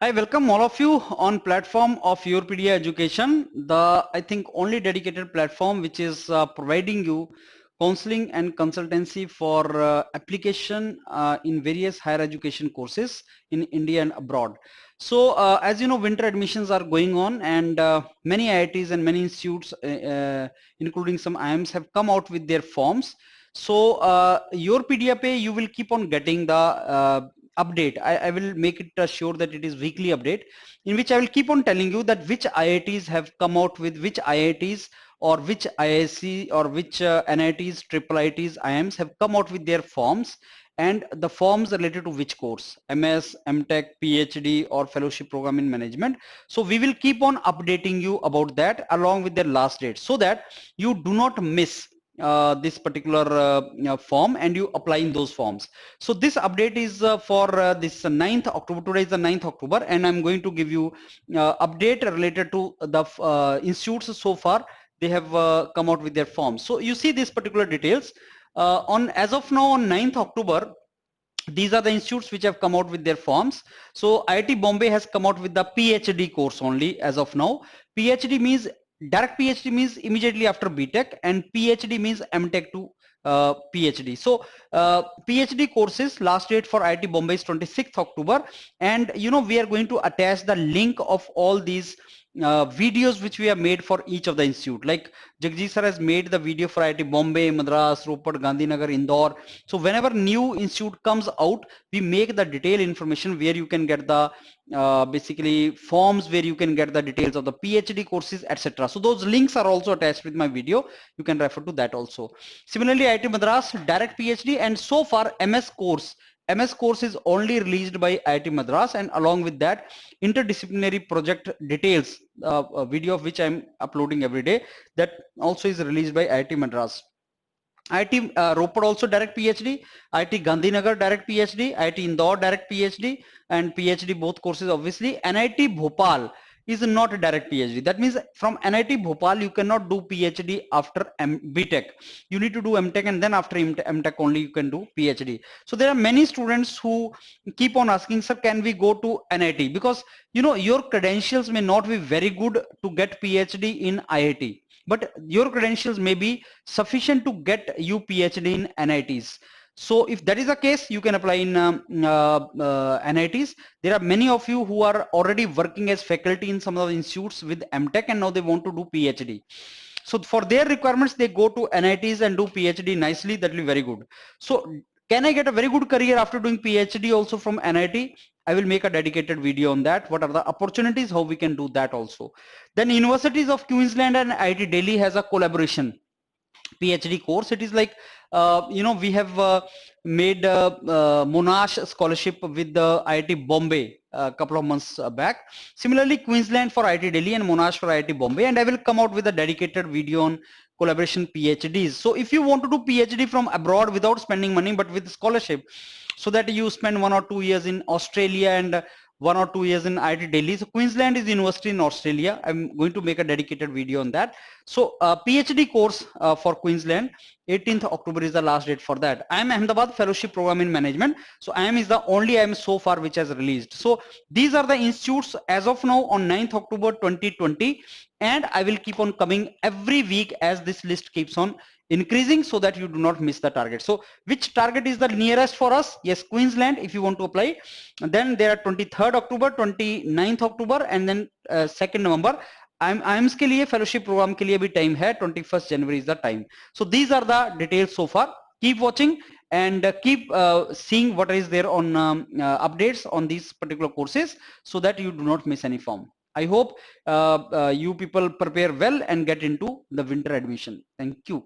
I welcome all of you on platform of Yourpedia Education, the I think only dedicated platform which is providing you counseling and consultancy for application in various higher education courses in India and abroad. So as you know, winter admissions are going on, and many IITs and many institutes, including some IIMs, have come out with their forms. So Yourpedia Pay, you will keep on getting the update. I will make it sure that it is weekly update, in which I will keep on telling you that which IITs have come out with which IITs, or which IIC, or which NITs, triple IITs, IIMs have come out with their forms, and the forms related to which course, MS, MTech, PhD, or fellowship program in management. So we will keep on updating you about that along with their last date, so that you do not miss this particular form and you apply in those forms. So this update is for this 9th October. Today is the 9th October, and I'm going to give you update related to the institutes so far. They have come out with their forms. So you see these particular details on as of now on 9th October. These are the institutes which have come out with their forms. So IIT Bombay has come out with the PhD course only as of now. PhD means direct PhD means immediately after BTech, and PhD means MTech to PhD. So PhD courses last date for IIT Bombay is 26th October, and you know we are going to attach the link of all these videos which we have made for each of the institute. Like Jagjeet sir has made the video for IIT Bombay, Madras, Ropar, Gandhinagar, Indore. So whenever new institute comes out, we make the detailed information where you can get the basically forms, where you can get the details of the PhD courses, etc. So those links are also attached with my video. You can refer to that also. Similarly, IIT Madras direct PhD, and so far MS course is only released by IIT Madras, and along with that interdisciplinary project details, a video of which I'm uploading every day, that also is released by IIT Madras. IIT Ropar also direct PhD, IIT Gandhinagar direct PhD, IIT Indore direct PhD, and PhD both courses obviously. NIT Bhopal is not a direct PhD. That means from NIT Bhopal you cannot do PhD after BTech. You need to do MTech, and then after MTech only you can do PhD. So there are many students who keep on asking, sir, can we go to NIT? Because you know your credentials may not be very good to get PhD in IIT, but your credentials may be sufficient to get you PhD in NITs. So if that is the case, you can apply in NITs. There are many of you who are already working as faculty in some of the institutes with MTech, and now they want to do PhD. So for their requirements, they go to NITs and do PhD nicely. That will be very good. So can I get a very good career after doing PhD also from NIT? I will make a dedicated video on that. What are the opportunities, how we can do that also. Then Universities of Queensland and IIT Delhi has a collaboration PhD course. It is like you know, we have made Monash scholarship with the IIT Bombay a couple of months back. Similarly, Queensland for IIT Delhi and Monash for IIT Bombay, and I will come out with a dedicated video on collaboration PhDs. So if you want to do PhD from abroad without spending money but with scholarship, so that you spend 1 or 2 years in Australia and 1 or 2 years in IIT Delhi. So Queensland is university in Australia. I'm going to make a dedicated video on that. So PhD course for Queensland, 18th October is the last date for that. I am Ahmedabad Fellowship Program in Management. So IIM is the only IIM so far which has released. So these are the institutes as of now on 9th October 2020, and I will keep on coming every week as this list keeps on increasing, so that you do not miss the target. So which target is the nearest for us? Yes, Queensland, if you want to apply. And then there are 23rd October, 29th October, and then 2nd November. IIMs के लिए fellowship program के लिए भी time है, 21st January is the time. So these are the details so far. Keep watching and keep seeing what is there on updates on these particular courses, so that you do not miss any form. I hope you people prepare well and get into the winter admission. Thank you.